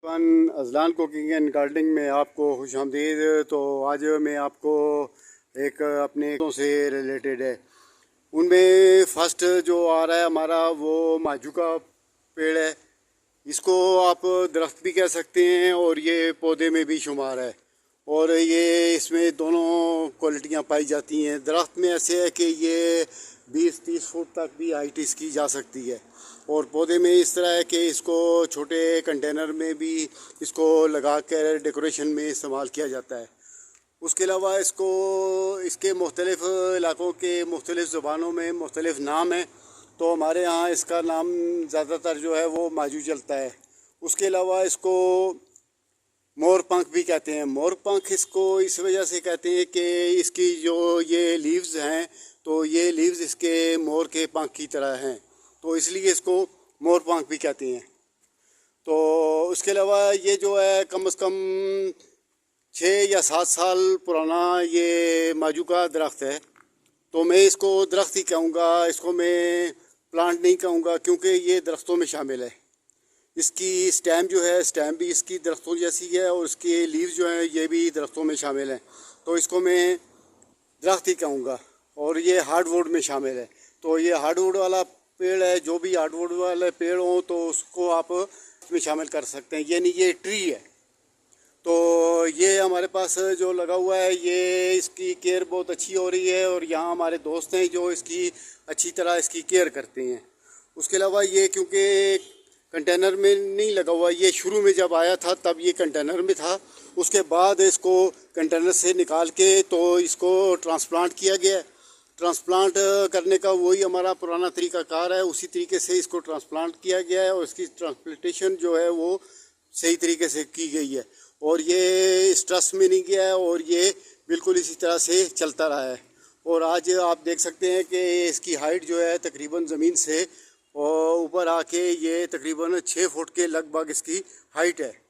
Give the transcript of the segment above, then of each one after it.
Azlan cooking and gardening में आपको खुशामदीद। तो आज मैं आपको एक अपने से रिलेटेड है, उनमें फर्स्ट जो आ रहा है हमारा वो माजू का पेड़ है। इसको आप दरख्त भी कह सकते हैं और ये पौधे में भी शुमार है। और ये इसमें दोनों क्वालिटियाँ पाई जाती हैं। दरख्त में ऐसे है कि ये 20-30 फुट तक भी हाइट इसकी जा सकती है, और पौधे में इस तरह है कि इसको छोटे कंटेनर में भी इसको लगा कर डेकोरेशन में इस्तेमाल किया जाता है। उसके अलावा इसको इसके मुख्तलिफ़ इलाक़ों के मुख्तलिफ़ ज़ुबानों में मुख्तलिफ़ नाम हैं। तो हमारे यहाँ इसका नाम ज़्यादातर जो है वो माजू चलता है। उसके अलावा इसको मोर पंख भी कहते हैं। मोर पंख इसको इस वजह से कहते हैं कि इसकी जो ये लीव्स हैं, तो ये लीव्स इसके मोर के पंख की तरह हैं, तो इसलिए इसको मोर पंख भी कहते हैं। तो उसके अलावा ये जो है कम से कम 6 या 7 साल पुराना ये माजू का दरख्त है। तो मैं इसको दरख्त ही कहूँगा, इसको मैं प्लांट नहीं कहूँगा, क्योंकि ये दरख्तों में शामिल है। इसकी स्टेम जो है, स्टेम भी इसकी दरख्तों जैसी है, और इसके लीव्स जो हैं ये भी दरख्तों में शामिल हैं। तो इसको मैं दरख्त ही कहूँगा। और ये हार्डवुड में शामिल है। तो ये हार्डवुड वाला पेड़ है। जो भी हार्डवुड वाले पेड़ हों तो उसको आप इसमें शामिल कर सकते हैं। ये नहीं, ये ट्री है। तो ये हमारे पास जो लगा हुआ है, ये इसकी केयर बहुत अच्छी हो रही है, और यहाँ हमारे दोस्त हैं जो इसकी अच्छी तरह इसकी केयर करते हैं। उसके अलावा ये क्योंकि कंटेनर में नहीं लगा हुआ, ये शुरू में जब आया था तब ये कंटेनर में था। उसके बाद इसको कंटेनर से निकाल के तो इसको ट्रांसप्लांट किया गया। ट्रांसप्लांट करने का वही हमारा पुराना तरीक़ाकार है, उसी तरीके से इसको ट्रांसप्लांट किया गया है, और इसकी ट्रांसप्लांटेशन जो है वो सही तरीके से की गई है, और ये स्ट्रेस में नहीं गया है, और ये बिल्कुल इसी तरह से चलता रहा है। और आज आप देख सकते हैं कि इसकी हाइट जो है तकरीबन ज़मीन से और ऊपर आके ये तकरीबन 6 फुट के लगभग इसकी हाइट है।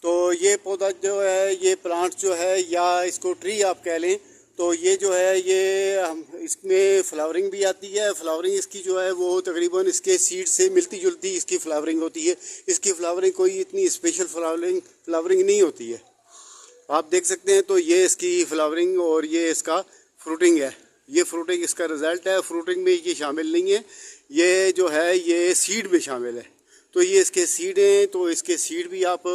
तो ये पौधा जो है, ये प्लांट जो है, या इसको ट्री आप कह लें, तो ये जो है ये इसमें फ्लावरिंग भी आती है। फ्लावरिंग इसकी जो है वो तकरीबन इसके सीड से मिलती जुलती इसकी फ्लावरिंग होती है। इसकी फ्लावरिंग कोई इतनी स्पेशल फ्लावरिंग नहीं होती है। आप देख सकते हैं, तो ये इसकी फ्लावरिंग और ये इसका फ्रूटिंग है। ये फ्रूटिंग इसका रिज़ल्ट है। फ्रूटिंग में ये शामिल नहीं है, ये जो है ये सीड में शामिल है। तो ये इसके सीड हैं। तो इसके सीड भी आप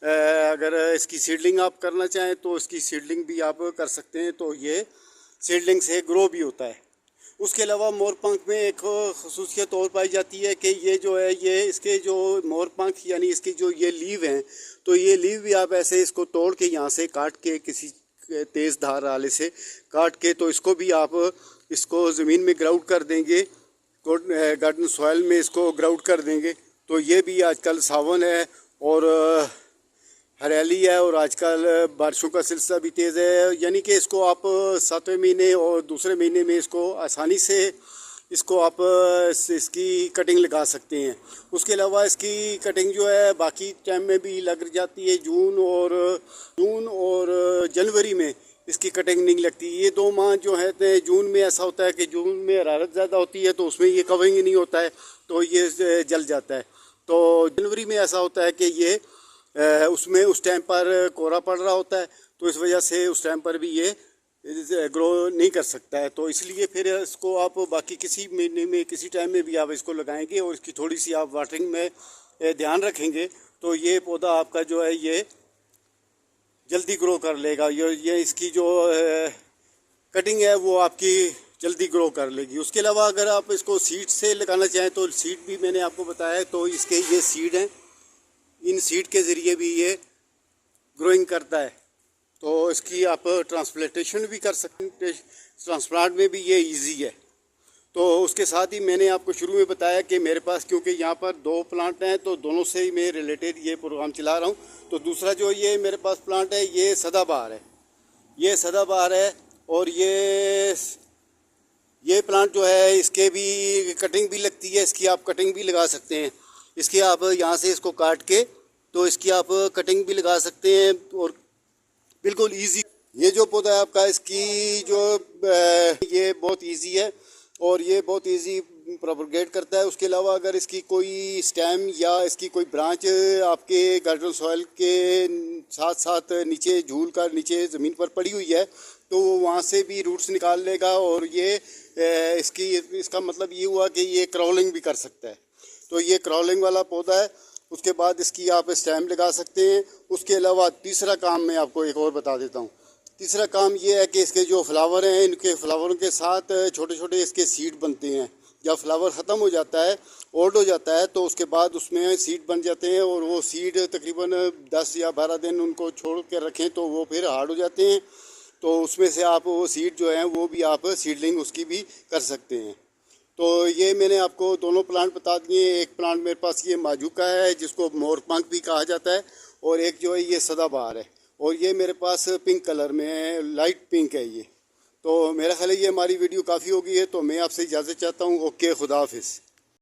अगर इसकी सीडलिंग आप करना चाहें तो इसकी सीडलिंग भी आप कर सकते हैं। तो ये सीडलिंग से ग्रो भी होता है। उसके अलावा मोर पंख में एक खसूसियत और पाई जाती है कि ये जो है, ये इसके जो मोर पंख यानी इसकी जो ये लीव हैं, तो ये लीव भी आप ऐसे इसको तोड़ के यहाँ से काट के किसी तेज़ धार आले से काट के, तो इसको भी आप इसको ज़मीन में ग्राउट कर देंगे, गार्डन सॉइल में इसको ग्राउट कर देंगे, तो ये भी आजकल सावन है और हरियाली है, और आजकल बारिशों का सिलसिला भी तेज़ है। यानी कि इसको आप 7वें महीने और दूसरे महीने में इसको आसानी से इसको आप इसकी कटिंग लगा सकते हैं। उसके अलावा इसकी कटिंग जो है बाकी टाइम में भी लग जाती है। जून और जनवरी में इसकी कटिंग नहीं लगती। ये 2 माह जो है, जून में ऐसा होता है कि जून में हरारत ज़्यादा होती है, तो उसमें ये कवरिंग ही नहीं होता है, तो ये जल जाता है। तो जनवरी में ऐसा होता है कि ये उसमें उस टाइम पर कोहरा पड़ रहा होता है, तो इस वजह से उस टाइम पर भी ये ग्रो नहीं कर सकता है। तो इसलिए फिर इसको आप बाकी किसी महीने में किसी टाइम में भी आप इसको लगाएंगे और इसकी थोड़ी सी आप वाटरिंग में ध्यान रखेंगे, तो ये पौधा आपका जो है ये जल्दी ग्रो कर लेगा। ये इसकी जो कटिंग है वो आपकी जल्दी ग्रो कर लेगी। उसके अलावा अगर आप इसको सीड से लगाना चाहें तो सीड भी मैंने आपको बताया, तो इसके ये सीड हैं, इन सीड के ज़रिए भी ये ग्रोइंग करता है। तो इसकी आप ट्रांसप्लांटेशन भी कर सकते हैं। ट्रांसप्लांट में भी ये इजी है। तो उसके साथ ही मैंने आपको शुरू में बताया कि मेरे पास क्योंकि यहाँ पर 2 प्लांट हैं, तो दोनों से ही मैं रिलेटेड ये प्रोग्राम चला रहा हूँ। तो दूसरा जो ये मेरे पास प्लांट है, ये सदाबहार है। ये सदाबहार है, और ये प्लांट जो है इसके भी कटिंग भी लगती है। इसकी आप कटिंग भी लगा सकते हैं। इसकी आप यहाँ से इसको काट के तो इसकी आप कटिंग भी लगा सकते हैं, और बिल्कुल ईजी। ये जो पौधा है आपका, इसकी जो ये बहुत ईजी है, और ये बहुत इजी प्रोपगेट करता है। उसके अलावा अगर इसकी कोई स्टेम या इसकी कोई ब्रांच आपके गार्डन सॉइल के साथ साथ नीचे झूल कर नीचे ज़मीन पर पड़ी हुई है तो वो वहाँ से भी रूट्स निकाल लेगा और ये इसका मतलब ये हुआ कि ये क्रॉलिंग भी कर सकता है। तो ये क्रॉलिंग वाला पौधा है। उसके बाद इसकी आप स्टेम लगा सकते हैं। उसके अलावा तीसरा काम मैं आपको एक और बता देता हूँ। तीसरा काम ये है कि इसके जो फ्लावर हैं इनके फ्लावरों के साथ छोटे छोटे इसके सीड बनते हैं। जब फ्लावर ख़त्म हो जाता है, ओल्ड हो जाता है, तो उसके बाद उसमें सीड बन जाते हैं और वो सीड तकरीबन 10 या 12 दिन उनको छोड़ के रखें तो वो फिर हार्ड हो जाते हैं। तो उसमें से आप वो सीड जो हैं वो भी आप सीडलिंग उसकी भी कर सकते हैं। तो ये मैंने आपको दोनों प्लांट बता दिए। एक प्लांट मेरे पास ये माजूका है जिसको मोरपंख भी कहा जाता है और एक जो है ये सदाबहार है और ये मेरे पास पिंक कलर में है, लाइट पिंक है ये। तो मेरा ख्याल है ये हमारी वीडियो काफ़ी हो गई है तो मैं आपसे इजाज़त चाहता हूँ। ओके, खुदा हाफिज़।